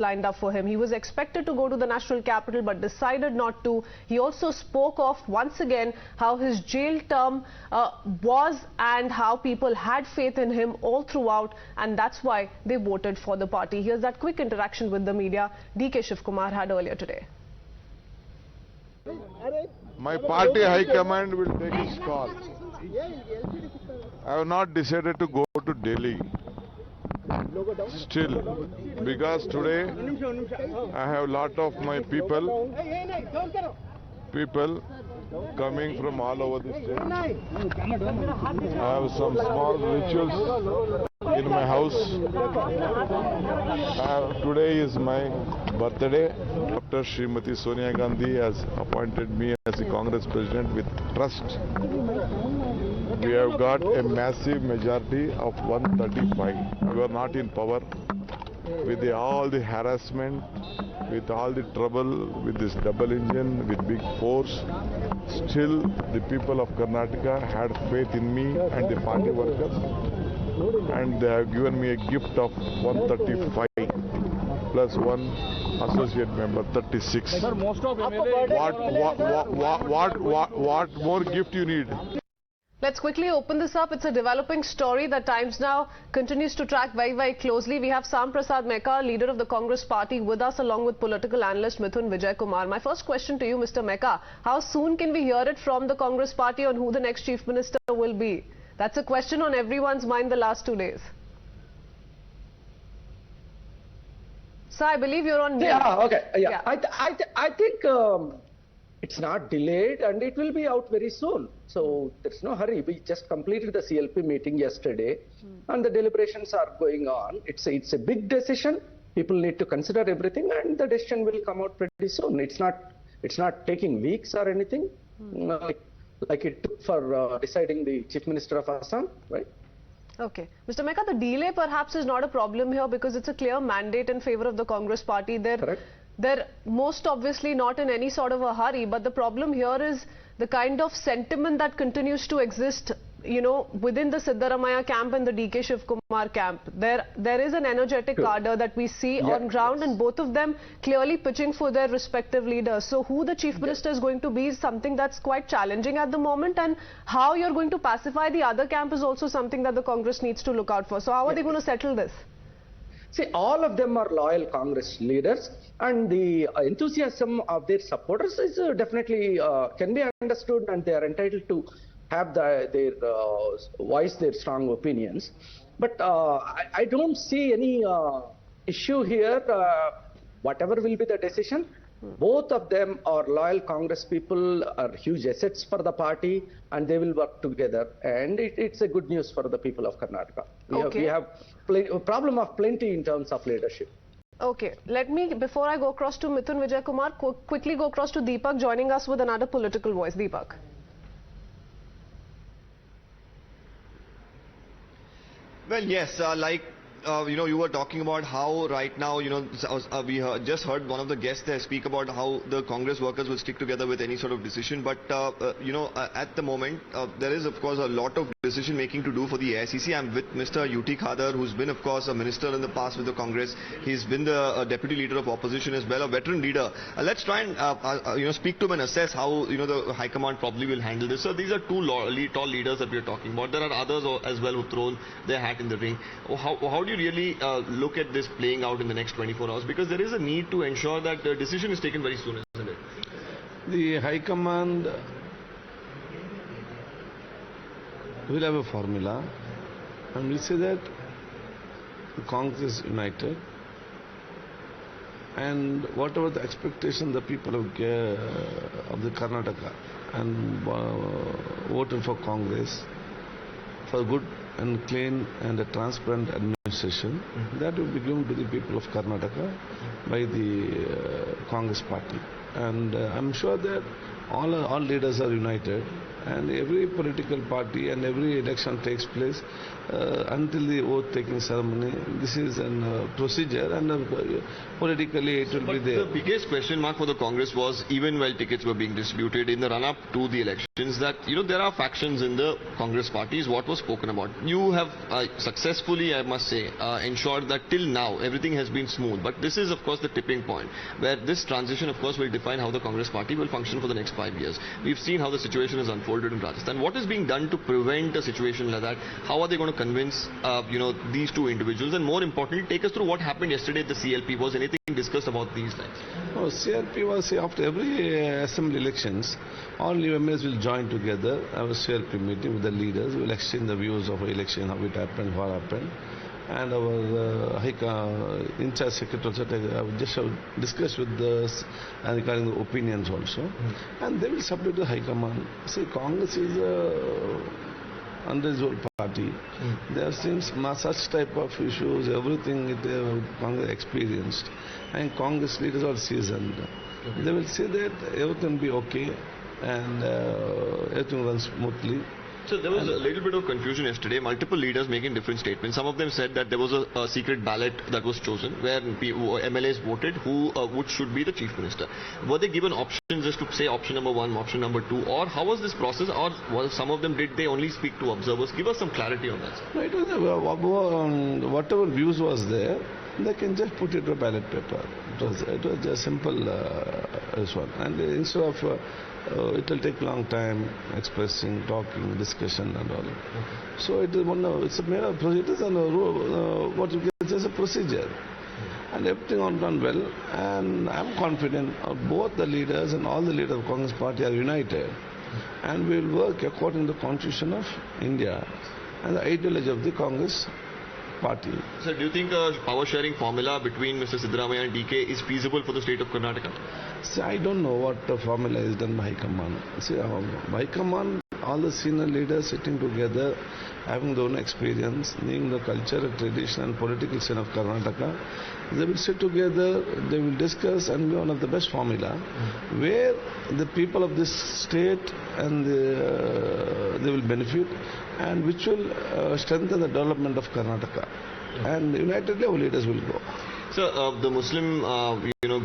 lined up for him. He was expected to go to the national capital but decided not to. He also spoke of once again how his jail term was and how people had faith in him all throughout, and that's why they voted for the party. Here's that quick interaction with the media DK Shivkumar had earlier today. My party high command will take its call. I have not decided to go to Delhi still, because today I have lot of my people coming from all over the state. I have some small rituals in my house. Today is my birthday. Dr. Srimati Sonia Gandhi has appointed me as the Congress President with trust. We have got a massive majority of 135. We are not in power. With all the harassment, with all the trouble, with this double engine, with big force, still the people of Karnataka had faith in me and the party workers, and they have given me a gift of 135 plus one associate member, 36. Sir, most of What more gift you need? Let's quickly open this up. It's a developing story that Times Now continues to track very, very closely. We have Sam Prasad Mehka, leader of the Congress party, with us along with political analyst Mithun Vijay Kumar. My first question to you, Mr. Mehka, how soon can we hear it from the Congress party on who the next chief minister will be? That's a question on everyone's mind the last 2 days. Sir, I believe you're on mute. Yeah, okay. Yeah. I think it's not delayed and it will be out very soon. So there's no hurry. We just completed the CLP meeting yesterday and the deliberations are going on. It's a big decision. People need to consider everything and the decision will come out pretty soon. It's not taking weeks or anything like it took for deciding the Chief Minister of Assam, right? Okay. Mr. Mehka, the delay perhaps is not a problem here because it's a clear mandate in favor of the Congress party. Correct. They're most obviously not in any sort of a hurry, but the problem here is the kind of sentiment that continues to exist, you know, within the Siddaramaiah camp and the DK Shivkumar camp. There is an energetic cadre that we see on ground, and both of them clearly pitching for their respective leaders. So who the chief minister is going to be is something that's quite challenging at the moment, and how you're going to pacify the other camp is also something that the Congress needs to look out for. So how are they going to settle this? See, all of them are loyal Congress leaders, and the enthusiasm of their supporters is definitely can be understood, and they are entitled to have their voice their strong opinions. But I don't see any issue here. Whatever will be the decision, both of them are loyal Congress people, are huge assets for the party, and they will work together. And it's a good news for the people of Karnataka. We have a problem of plenty in terms of leadership. Okay, let me, before I go across to Mithun Vijay Kumar, quickly go across to Deepak joining us with another political voice. Deepak. Well, yes, you were talking about how right now, we just heard one of the guests there speak about how the Congress workers will stick together with any sort of decision. But, at the moment, there is, of course, a lot of decision making to do for the AICC. I'm with Mr. UT Khadar, who's been, of course, a minister in the past with the Congress. He's been the deputy leader of opposition as well, a veteran leader. Let's try and, speak to him and assess how, the High Command probably will handle this. So these are two tall leaders that we're talking about. There are others as well who've thrown their hat in the ring. How do you really look at this playing out in the next 24 hours? Because there is a need to ensure that the decision is taken very soon, isn't it? The High Command will have a formula, and we say that the Congress is united, and whatever the expectation the people of the Karnataka and voted for Congress for good and clean and a transparent administration, that will be given to the people of Karnataka by the Congress party. And I'm sure that all leaders are united, and every political party and every election takes place until the oath-taking ceremony. This is a procedure, and politically it will be there. The biggest question mark for the Congress was, even while tickets were being distributed in the run-up to the elections, that there are factions in the Congress party is what was spoken about. You have successfully, I must say, yesterday ensured that till now everything has been smooth. But this is of course the tipping point where this transition of course will define how the Congress party will function for the next 5 years. We've seen how the situation has unfolded in Rajasthan. What is being done to prevent a situation like that? How are they going to convince these two individuals? And more importantly, take us through what happened yesterday at the CLP. Was anything discussed about these lines? Oh, CLP was after every assembly elections, all new MLAs will join together, have a CLP meeting with the leaders, we will exchange the views of the election, how it happened, what happened. And our in-charge secretary also just discussed with the regarding the opinions also. And they will submit to High Command. See, Congress is a unresolved party. There have seen such type of issues, everything Congress experienced. And Congress leaders are seasoned. They will say that everything will be okay and everything runs smoothly. So there was a little bit of confusion yesterday, multiple leaders making different statements. Some of them said that there was a secret ballot that was chosen where MLAs voted who should be the chief minister. Were they given options as to say option number 1, option number 2, or how was this process, or was some of them, did they only speak to observers? Give us some clarity on that. No, it was whatever views was there, they can just put it to a ballot paper. It was just simple this one. And instead of it will take long time expressing, talking, discussion and all. So it is it's a matter of procedure. It is what you get as a procedure. And everything on done well. And I am confident both the leaders and all the leaders of Congress party are united. And we will work according to the Constitution of India and the ideology of the Congress party. So do you think a power sharing formula between Mr. Siddaramaiah and DK is feasible for the state of Karnataka? See, I don't know what the formula is done by High Command. See, High Command, all the senior leaders sitting together, having their own experience, knowing the culture, tradition and political scene of Karnataka, they will sit together, they will discuss and be one of the best formula where the people of this state and they will benefit and which will strengthen the development of Karnataka. And unitedly our leaders will go. So the Muslim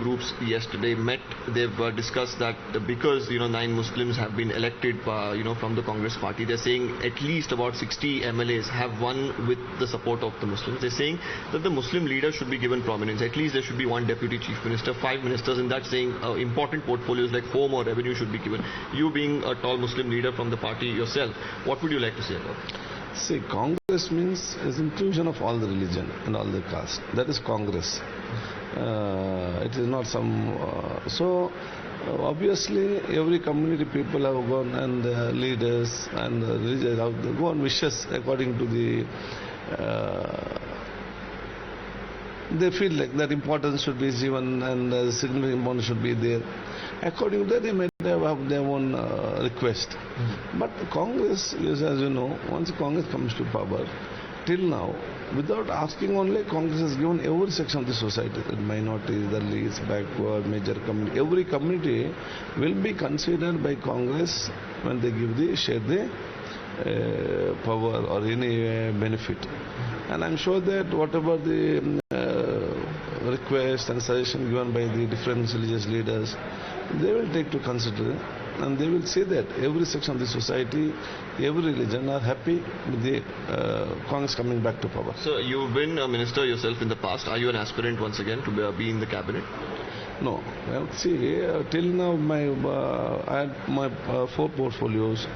groups yesterday met. They've discussed that because 9 Muslims have been elected from the Congress party, they're saying at least about 60 MLAs have won with the support of the Muslims. They're saying that the Muslim leaders should be given prominence. At least there should be 1 deputy chief minister, 5 ministers, and that's saying important portfolios like home or revenue should be given. You being a tall Muslim leader from the party yourself, what would you like to say about it? See, Congress means is inclusion of all the religion and all the caste. That is Congress. It is not some... obviously, every community people have gone and leaders and religions have gone wishes according to the... they feel like that importance should be given and significant importance should be there. According to that, they might have their own request. But Congress, as you know, once Congress comes to power, till now, without asking only, Congress has given every section of the society, the minorities, the least, backward, major community. Every community will be considered by Congress when they share the power or any benefit. And I'm sure that whatever the request and suggestion given by the different religious leaders, they will take to consider and they will say that every section of the society, every religion are happy with the Congress coming back to power. So you've been a minister yourself in the past. Are you an aspirant once again to be in the cabinet? No. Well, see, till now I had my 4 portfolios,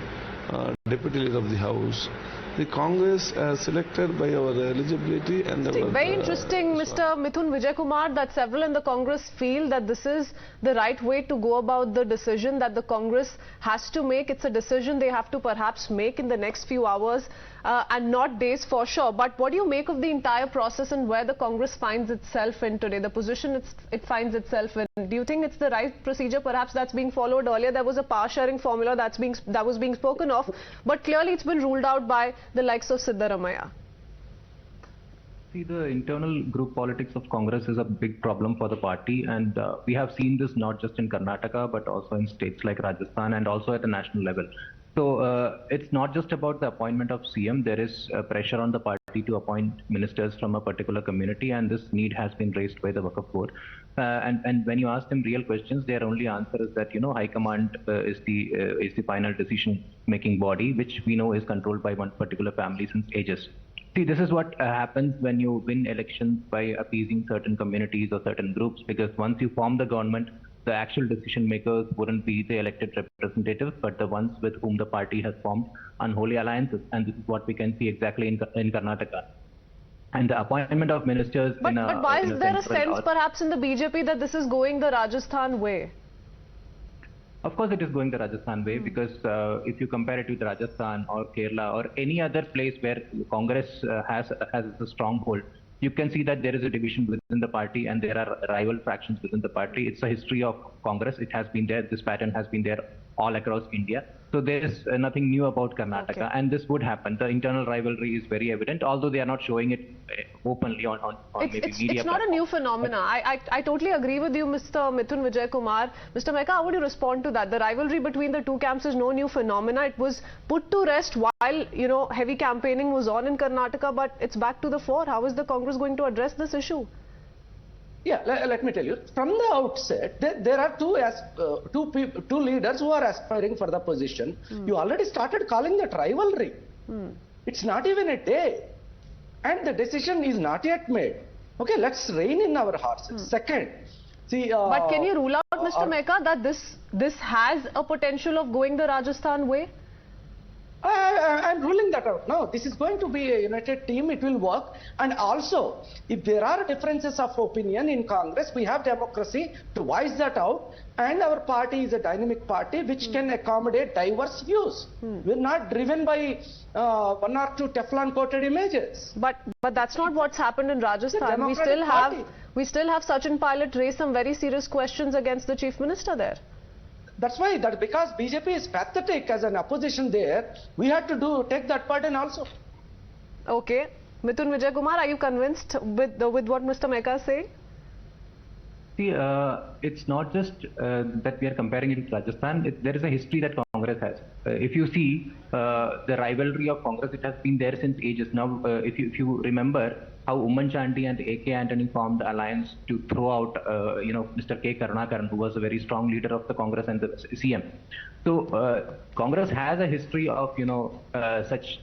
deputy leader of the house. The Congress has selected by our eligibility and very interesting, Mr. Mithun Vijay Kumar, that several in the Congress feel that this is the right way to go about the decision that the Congress has to make. It's a decision they have to perhaps make in the next few hours and not days for sure. But what do you make of the entire process and where the Congress finds itself in today, the position it finds itself in? Do you think it's the right procedure perhaps that's being followed? Earlier there was a power sharing formula that was being spoken of, but clearly it's been ruled out by the likes of Siddaramaiah. See, the internal group politics of Congress is a big problem for the party, and we have seen this not just in Karnataka but also in states like Rajasthan and also at the national level. So it's not just about the appointment of CM. There is pressure on the party to appoint ministers from a particular community, and this need has been raised by the Waqf board. And when you ask them real questions, their only answer is that High Command is the final decision-making body, which we know is controlled by one particular family since ages. See, this is what happens when you win elections by appeasing certain communities or certain groups, because once you form the government, the actual decision makers wouldn't be the elected representatives, but the ones with whom the party has formed unholy alliances. And this is what we can see exactly in Karnataka. And the appointment of ministers But why is there a sense perhaps in the BJP that this is going the Rajasthan way? Of course, it is going the Rajasthan way, because if you compare it with Rajasthan or Kerala or any other place where Congress has a stronghold, you can see that there is a division within the party and there are rival fractions within the party. It's a history of Congress. It has been there. This pattern has been there all across India. So there is nothing new about Karnataka, Okay. and this would happen. The internal rivalry is very evident, although they are not showing it openly on maybe media It's not a new phenomena. I totally agree with you, Mr. Mithun Vijay Kumar. Mr. Mehka, how would you respond to that? The rivalry between the two camps is no new phenomena. It was put to rest while, heavy campaigning was on in Karnataka, but it's back to the fore. How is the Congress going to address this issue? Yeah, let me tell you, from the outset, there are two leaders who are aspiring for the position. You already started calling that rivalry. It's not even a day. And the decision is not yet made. Okay, let's rein in our horses. Second, see... But can you rule out, Mr. Mehka, that this has a potential of going the Rajasthan way? I'm ruling that out. No, this is going to be a united team. It will work. And also, if there are differences of opinion in Congress, we have democracy to voice that out. And our party is a dynamic party which can accommodate diverse views. We're not driven by one or two Teflon-coated images. But that's not what's happened in Rajasthan. We Democratic still have Sachin Pilot raise some very serious questions against the Chief Minister there. That's why, because BJP is pathetic as an opposition there, we had to take that burden also. Okay. Mithun Vijay Kumar, are you convinced with what Mr. Mehka is saying? See, it's not just that we are comparing it with Rajasthan. There is a history that Congress has. If you see the rivalry of Congress, it has been there since ages. Now, if you remember how Umman Chandy and A.K. Antony formed the alliance to throw out, Mr. K. Karunakaran, who was a very strong leader of the Congress and the CM. So Congress has a history of, such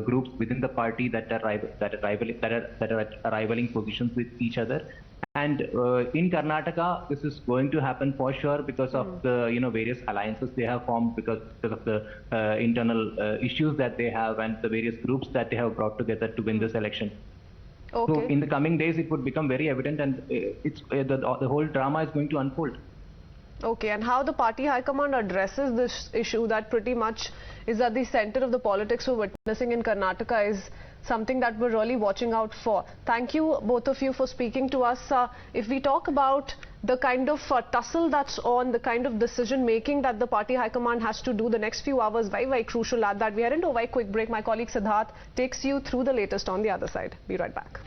groups within the party that are rivaling positions with each other. And in Karnataka, this is going to happen for sure because of the various alliances they have formed, because of the internal issues that they have and the various groups that they have brought together to win this election. Okay. So in the coming days, it would become very evident, and the whole drama is going to unfold. Okay, and how the party high command addresses this issue that pretty much is at the center of the politics we're witnessing in Karnataka is something that we're really watching out for. Thank you, both of you, for speaking to us. If we talk about the kind of tussle that's on, the kind of decision making that the party high command has to do, the next few hours, very, very crucial at that. We are into a very quick break. My colleague Siddharth takes you through the latest on the other side. Be right back.